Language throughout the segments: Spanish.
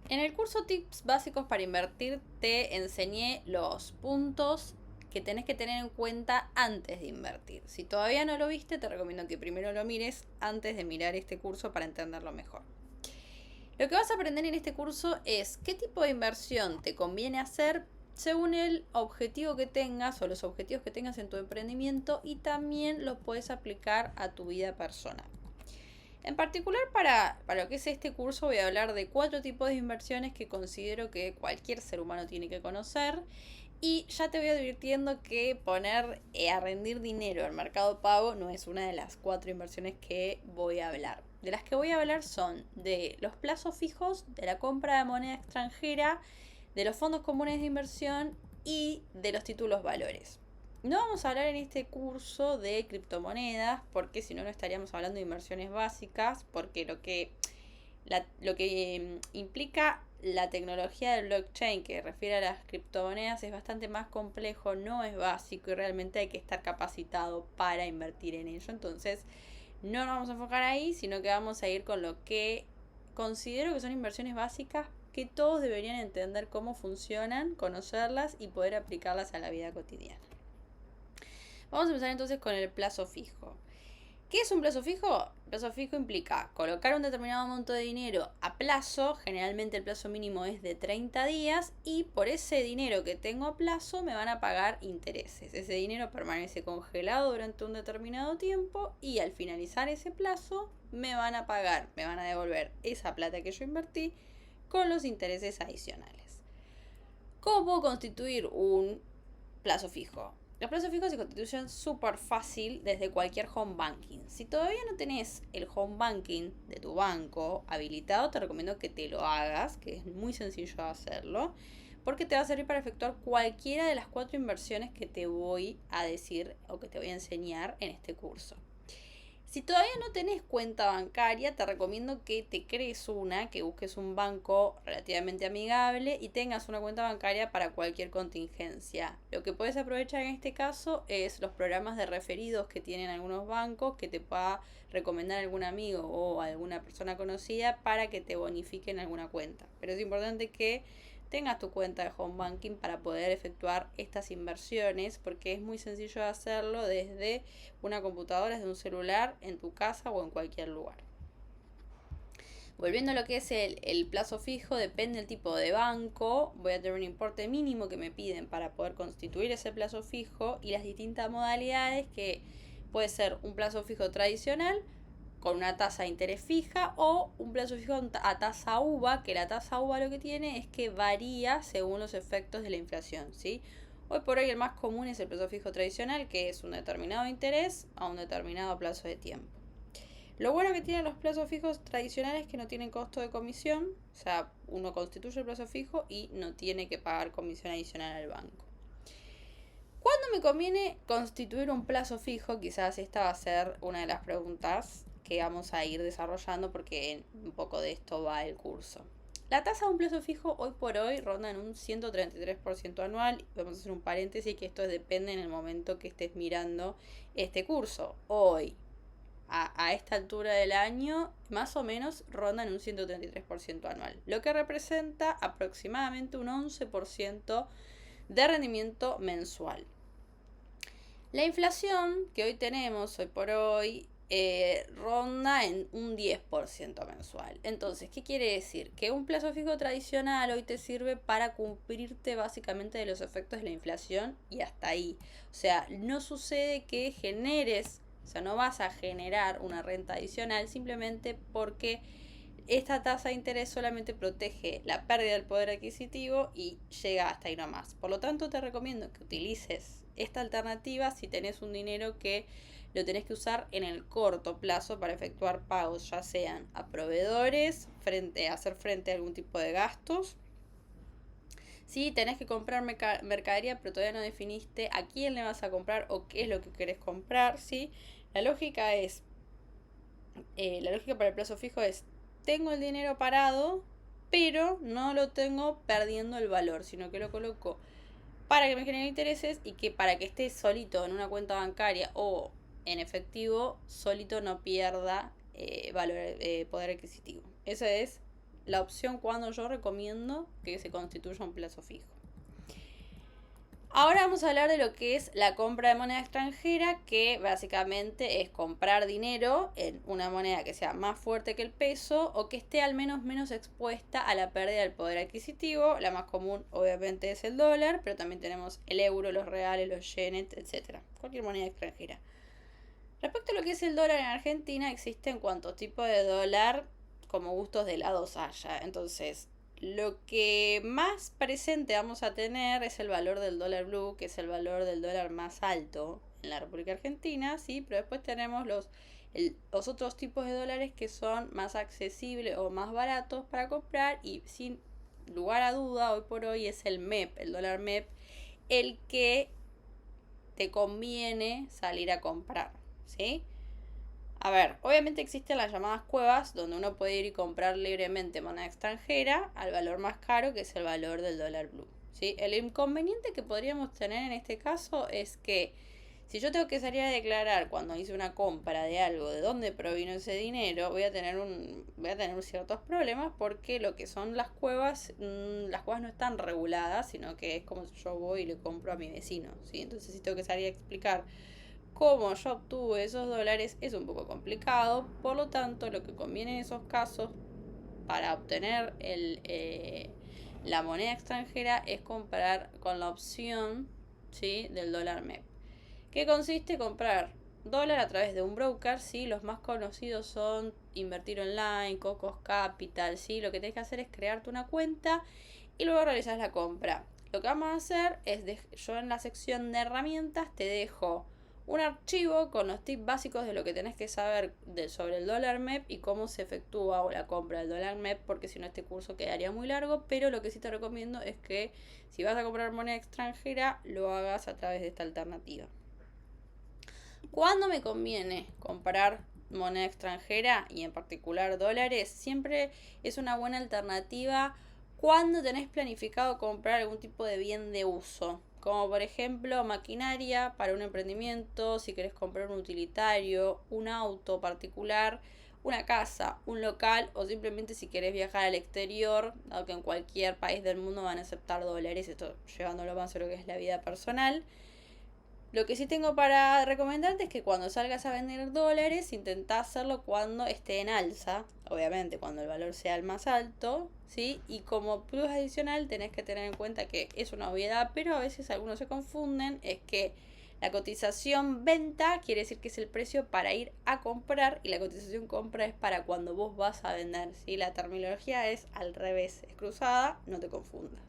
En el curso Tips Básicos para Invertir te enseñé los puntos que tenés que tener en cuenta antes de invertir. Si todavía no lo viste, te recomiendo que primero lo mires antes de mirar este curso para entenderlo mejor. Lo que vas a aprender en este curso es qué tipo de inversión te conviene hacer según el objetivo que tengas o los objetivos que tengas en tu emprendimiento, y también los puedes aplicar a tu vida personal. En particular para lo que es este curso voy a hablar de 4 tipos de inversiones que considero que cualquier ser humano tiene que conocer, y ya te voy advirtiendo que poner a rendir dinero al mercado pago no es una de las 4 inversiones que voy a hablar. De las que voy a hablar son de los plazos fijos, de la compra de moneda extranjera, de los fondos comunes de inversión y de los títulos valores. No vamos a hablar en este curso de criptomonedas, porque si no, no estaríamos hablando de inversiones básicas, porque lo que implica la tecnología del blockchain que refiere a las criptomonedas es bastante más complejo, no es básico y realmente hay que estar capacitado para invertir en ello. Entonces, no nos vamos a enfocar ahí, sino que vamos a ir con lo que considero que son inversiones básicas que todos deberían entender cómo funcionan, conocerlas y poder aplicarlas a la vida cotidiana. Vamos a empezar entonces con el plazo fijo. ¿Qué es un plazo fijo? El plazo fijo implica colocar un determinado monto de dinero a plazo, generalmente el plazo mínimo es de 30 días, y por ese dinero que tengo a plazo me van a pagar intereses. Ese dinero permanece congelado durante un determinado tiempo y al finalizar ese plazo me van a pagar, me van a devolver esa plata que yo invertí con los intereses adicionales. ¿Cómo puedo constituir un plazo fijo? Los plazos fijos se constituyen súper fácil desde cualquier home banking. Si todavía no tenés el home banking de tu banco habilitado, te recomiendo que te lo hagas, que es muy sencillo hacerlo, porque te va a servir para efectuar cualquiera de las 4 inversiones que te voy a decir o que te voy a enseñar en este curso. Si todavía no tenés cuenta bancaria, te recomiendo que te crees una, que busques un banco relativamente amigable y tengas una cuenta bancaria para cualquier contingencia. Lo que puedes aprovechar en este caso es los programas de referidos que tienen algunos bancos, que te pueda recomendar algún amigo o alguna persona conocida para que te bonifiquen alguna cuenta. Pero es importante que tengas tu cuenta de home banking para poder efectuar estas inversiones, porque es muy sencillo de hacerlo desde una computadora, desde un celular, en tu casa o en cualquier lugar. Volviendo a lo que es el plazo fijo, depende del tipo de banco. Voy a tener un importe mínimo que me piden para poder constituir ese plazo fijo y las distintas modalidades, que puede ser un plazo fijo tradicional con una tasa de interés fija o un plazo fijo a tasa UVA, que la tasa UVA lo que tiene es que varía según los efectos de la inflación, ¿sí? Hoy por hoy el más común es el plazo fijo tradicional, que es un determinado interés a un determinado plazo de tiempo. Lo bueno que tienen los plazos fijos tradicionales es que no tienen costo de comisión, o sea, uno constituye el plazo fijo y no tiene que pagar comisión adicional al banco. ¿Cuándo me conviene constituir un plazo fijo? Quizás esta va a ser una de las preguntas que vamos a ir desarrollando, porque un poco de esto va el curso. La tasa de un plazo fijo hoy por hoy ronda en un 133% anual. Vamos a hacer un paréntesis que esto depende en el momento que estés mirando este curso. Hoy, a esta altura del año, más o menos ronda en un 133% anual, lo que representa aproximadamente un 11% de rendimiento mensual. La inflación que hoy tenemos, hoy por hoy, ronda en un 10% mensual. Entonces, ¿qué quiere decir? Que un plazo fijo tradicional hoy te sirve para cumplirte básicamente de los efectos de la inflación y hasta ahí. O sea, no sucede que generes, o sea, no vas a generar una renta adicional simplemente porque esta tasa de interés solamente protege la pérdida del poder adquisitivo y llega hasta ahí nomás. Por lo tanto, te recomiendo que utilices esta alternativa si tenés un dinero que lo tenés que usar en el corto plazo para efectuar pagos, ya sean a proveedores, hacer frente a algún tipo de gastos. Si tenés que comprar mercadería, pero todavía no definiste a quién le vas a comprar o qué es lo que querés comprar, ¿sí? La lógica para el plazo fijo es: tengo el dinero parado, pero no lo tengo perdiendo el valor, sino que lo coloco para que me genere intereses y que para que esté solito en una cuenta bancaria o en efectivo, solito no pierda poder adquisitivo. Esa es la opción cuando yo recomiendo que se constituya un plazo fijo. Ahora vamos a hablar de lo que es la compra de moneda extranjera, que básicamente es comprar dinero en una moneda que sea más fuerte que el peso o que esté al menos expuesta a la pérdida del poder adquisitivo. La más común obviamente es el dólar, pero también tenemos el euro, los reales, los yenes, etc. Cualquier moneda extranjera. Respecto a lo que es el dólar en Argentina, existen cuantos tipos de dólar como gustos de helados haya. Entonces, lo que más presente vamos a tener es el valor del dólar blue, que es el valor del dólar más alto en la República Argentina, ¿sí? Pero después tenemos los otros tipos de dólares que son más accesibles o más baratos para comprar y sin lugar a duda, hoy por hoy es el MEP, el dólar MEP, el que te conviene salir a comprar, ¿sí? A ver, obviamente existen las llamadas cuevas donde uno puede ir y comprar libremente moneda extranjera al valor más caro, que es el valor del dólar blue, ¿sí? El inconveniente que podríamos tener en este caso es que si yo tengo que salir a declarar cuando hice una compra de algo, de dónde provino ese dinero, voy a tener ciertos problemas porque lo que son las cuevas no están reguladas, sino que es como si yo voy y le compro a mi vecino, ¿sí? Entonces si tengo que salir a explicar cómo yo obtuve esos dólares es un poco complicado, por lo tanto lo que conviene en esos casos para obtener la moneda extranjera es comprar con la opción, ¿sí?, del dólar MEP, que consiste en comprar dólar a través de un broker, ¿sí? Los más conocidos son Invertir Online, Cocos Capital, ¿sí? Lo que tienes que hacer es crearte una cuenta y luego realizas la compra. Lo que vamos a hacer es, yo en la sección de herramientas te dejo un archivo con los tips básicos de lo que tenés que saber sobre el dólar MEP y cómo se efectúa la compra del dólar MEP, porque si no este curso quedaría muy largo, pero lo que sí te recomiendo es que si vas a comprar moneda extranjera lo hagas a través de esta alternativa. ¿Cuándo me conviene comprar moneda extranjera y en particular dólares? Siempre es una buena alternativa cuando tenés planificado comprar algún tipo de bien de uso, como por ejemplo maquinaria para un emprendimiento, si querés comprar un utilitario, un auto particular, una casa, un local o simplemente si querés viajar al exterior, dado que en cualquier país del mundo van a aceptar dólares, esto llevándolo más a lo que es la vida personal. Lo que sí tengo para recomendarte es que cuando salgas a vender dólares, intentá hacerlo cuando esté en alza, obviamente cuando el valor sea el más alto, ¿sí? Y como plus adicional tenés que tener en cuenta que es una obviedad, pero a veces algunos se confunden, es que la cotización venta quiere decir que es el precio para ir a comprar y la cotización compra es para cuando vos vas a vender, ¿sí? La terminología es al revés, es cruzada, no te confundas.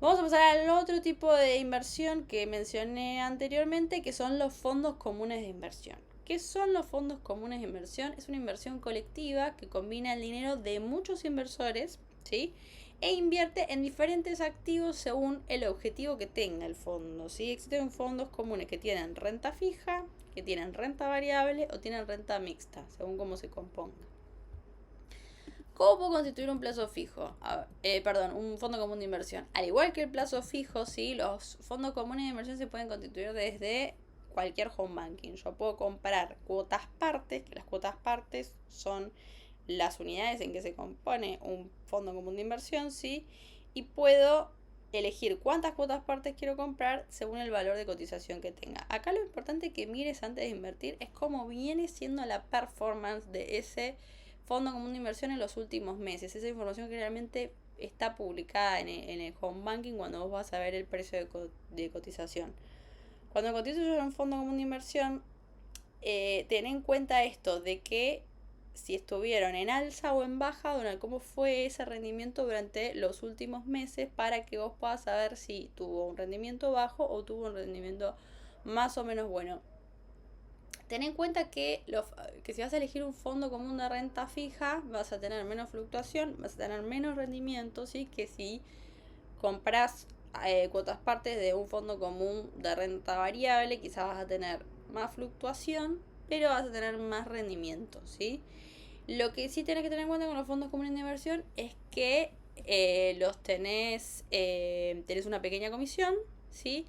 Vamos a pasar al otro tipo de inversión que mencioné anteriormente, que son los fondos comunes de inversión. ¿Qué son los fondos comunes de inversión? Es una inversión colectiva que combina el dinero de muchos inversores, ¿sí?, e invierte en diferentes activos según el objetivo que tenga el fondo, ¿sí? Existen fondos comunes que tienen renta fija, que tienen renta variable o tienen renta mixta, según cómo se componga. ¿Cómo puedo constituir un plazo fijo? Un fondo común de inversión. Al igual que el plazo fijo, ¿sí?, los fondos comunes de inversión se pueden constituir desde cualquier home banking. Yo puedo comprar cuotas partes, que las cuotas partes son las unidades en que se compone un fondo común de inversión, ¿sí? Y puedo elegir cuántas cuotas partes quiero comprar según el valor de cotización que tenga. Acá lo importante que mires antes de invertir es cómo viene siendo la performance de ese fondo común de inversión en los últimos meses. Esa información generalmente está publicada en el home banking cuando vos vas a ver el precio de cotización. Cuando cotizas en un fondo común de inversión, ten en cuenta esto de que si estuvieron en alza o en baja, cómo fue ese rendimiento durante los últimos meses para que vos puedas saber si tuvo un rendimiento bajo o tuvo un rendimiento más o menos bueno. Ten en cuenta que si vas a elegir un fondo común de renta fija, vas a tener menos fluctuación, vas a tener menos rendimiento, ¿sí?, que si compras cuotas partes de un fondo común de renta variable, quizás vas a tener más fluctuación, pero vas a tener más rendimiento, ¿sí? Lo que sí tenés que tener en cuenta con los fondos comunes de inversión es que tenés una pequeña comisión, ¿sí?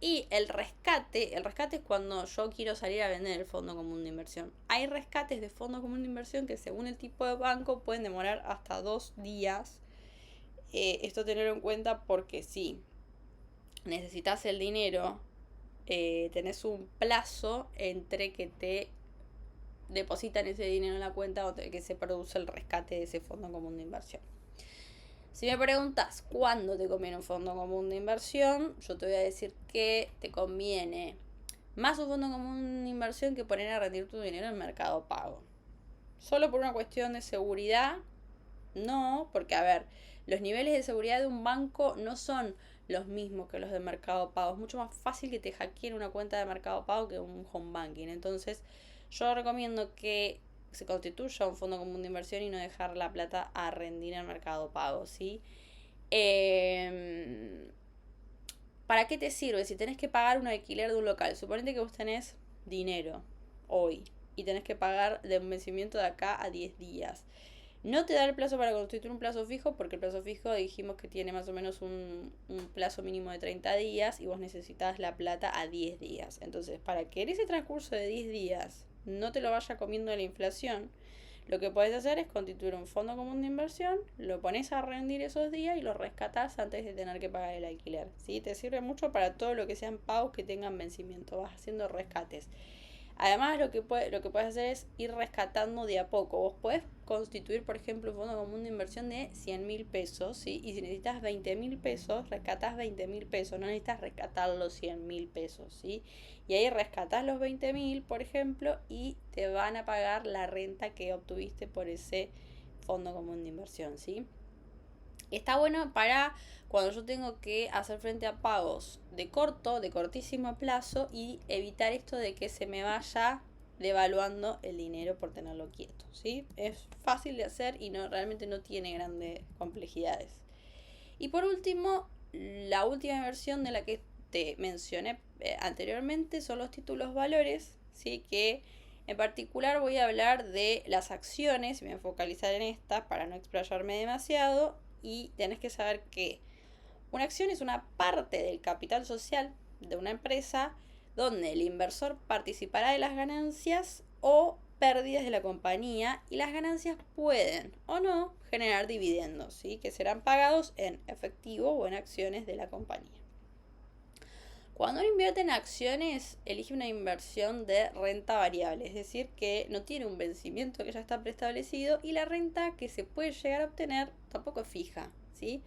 Y el rescate es cuando yo quiero salir a vender el fondo común de inversión. Hay rescates de fondo común de inversión que según el tipo de banco pueden demorar hasta 2 días. Esto tenerlo en cuenta porque si necesitas el dinero, tenés un plazo entre que te depositan ese dinero en la cuenta o que se produce el rescate de ese fondo común de inversión. Si me preguntas cuándo te conviene un fondo común de inversión, yo te voy a decir que te conviene más un fondo común de inversión que poner a rendir tu dinero en Mercado Pago. Solo por una cuestión de seguridad, no, porque a ver, los niveles de seguridad de un banco no son los mismos que los de Mercado Pago. Es mucho más fácil que te hackeen una cuenta de Mercado Pago que un home banking. Entonces, yo recomiendo que se constituya un fondo común de inversión y no dejar la plata a rendir en Mercado Pago, ¿sí? ¿Para qué te sirve? Si tenés que pagar un alquiler de un local, suponete que vos tenés dinero hoy y tenés que pagar de un vencimiento de acá a 10 días. No te da el plazo para constituir un plazo fijo porque el plazo fijo dijimos que tiene más o menos un plazo mínimo de 30 días y vos necesitas la plata a 10 días. Entonces, para que en ese transcurso de 10 días no te lo vaya comiendo la inflación, lo que podés hacer es constituir un fondo común de inversión, lo pones a rendir esos días y lo rescatás antes de tener que pagar el alquiler. ¿Sí? Te sirve mucho para todo lo que sean pagos que tengan vencimiento. Vas haciendo rescates. Además, lo que puedes hacer es ir rescatando de a poco. Vos podés constituir, por ejemplo, un fondo común de inversión de 100.000 pesos, ¿sí? Y si necesitas 20.000 pesos, rescatás 20.000 pesos. No necesitas rescatar los 100.000 pesos, ¿sí? Y ahí rescatás los 20.000, por ejemplo, y te van a pagar la renta que obtuviste por ese fondo común de inversión, ¿sí? Está bueno para cuando yo tengo que hacer frente a pagos de cortísimo plazo y evitar esto de que se me vaya devaluando el dinero por tenerlo quieto, ¿sí? Es fácil de hacer y realmente no tiene grandes complejidades. Y por último, la última versión de la que te mencioné anteriormente son los títulos valores, ¿sí? Que en particular voy a hablar de las acciones, me voy a focalizar en estas para no explayarme demasiado, y tenés que saber que una acción es una parte del capital social de una empresa donde el inversor participará de las ganancias o pérdidas de la compañía y las ganancias pueden o no generar dividendos, ¿sí? Que serán pagados en efectivo o en acciones de la compañía. Cuando uno invierte en acciones, elige una inversión de renta variable, es decir, que no tiene un vencimiento que ya está preestablecido y la renta que se puede llegar a obtener tampoco es fija, ¿sí?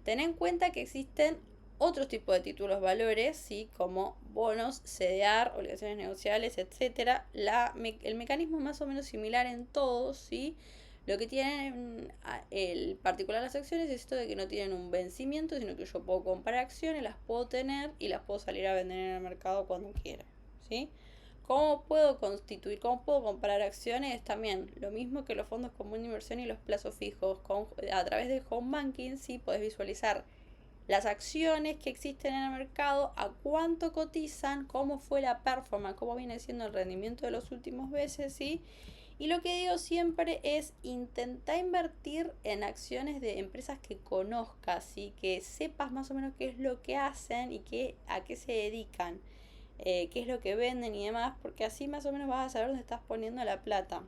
Ten en cuenta que existen otros tipos de títulos valores, ¿sí? Como bonos, CDR, obligaciones negociables, etc. El mecanismo es más o menos similar en todos, ¿sí? Lo que tienen el particular las acciones es esto de que no tienen un vencimiento, sino que yo puedo comprar acciones, las puedo tener y las puedo salir a vender en el mercado cuando quiera, ¿sí? ¿Cómo puedo comprar acciones? También lo mismo que los fondos comunes de inversión y los plazos fijos. A través de home banking, sí, podés visualizar las acciones que existen en el mercado, a cuánto cotizan, cómo fue la performance, cómo viene siendo el rendimiento de los últimos meses, ¿sí? Y lo que digo siempre es intentar invertir en acciones de empresas que conozcas, ¿sí? Que sepas más o menos qué es lo que hacen y a qué se dedican, qué es lo que venden y demás, porque así más o menos vas a saber dónde estás poniendo la plata.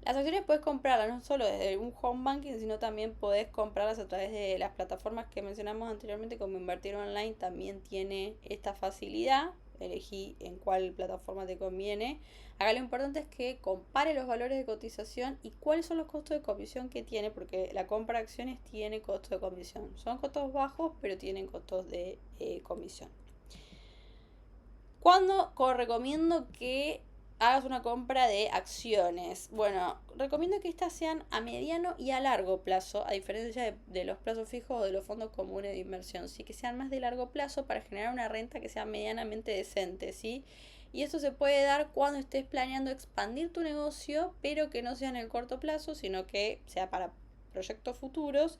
Las acciones puedes comprarlas no solo desde un home banking, sino también podés comprarlas a través de las plataformas que mencionamos anteriormente, como Invertir Online también tiene esta facilidad. Elegí en cuál plataforma te conviene. Acá lo importante es que compare los valores de cotización y cuáles son los costos de comisión que tiene, porque la compra de acciones tiene costo de comisión. Son costos bajos, pero tienen costos de comisión. ¿Cuándo recomiendo que hagas una compra de acciones? Bueno, recomiendo que estas sean a mediano y a largo plazo, a diferencia de los plazos fijos o de los fondos comunes de inversión, sí, que sean más de largo plazo para generar una renta que sea medianamente decente, ¿sí? Y esto se puede dar cuando estés planeando expandir tu negocio, pero que no sea en el corto plazo, sino que sea para proyectos futuros.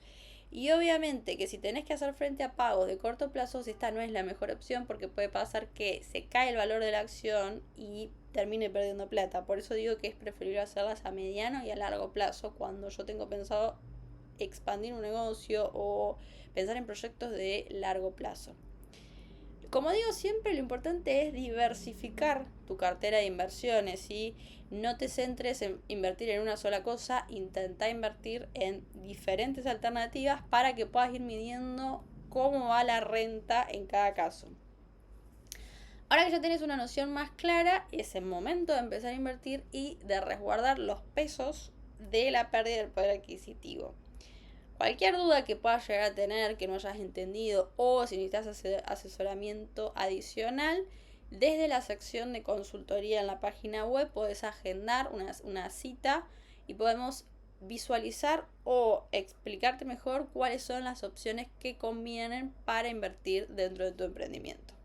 Y obviamente que si tenés que hacer frente a pagos de corto plazo, esta no es la mejor opción porque puede pasar que se cae el valor de la acción y termine perdiendo plata. Por eso digo que es preferible hacerlas a mediano y a largo plazo cuando yo tengo pensado expandir un negocio o pensar en proyectos de largo plazo. Como digo siempre, lo importante es diversificar tu cartera de inversiones y no te centres en invertir en una sola cosa, intenta invertir en diferentes alternativas para que puedas ir midiendo cómo va la renta en cada caso. Ahora que ya tienes una noción más clara, es el momento de empezar a invertir y de resguardar los pesos de la pérdida del poder adquisitivo. Cualquier duda que puedas llegar a tener, que no hayas entendido o si necesitas asesoramiento adicional, desde la sección de consultoría en la página web podés agendar una cita y podemos visualizar o explicarte mejor cuáles son las opciones que convienen para invertir dentro de tu emprendimiento.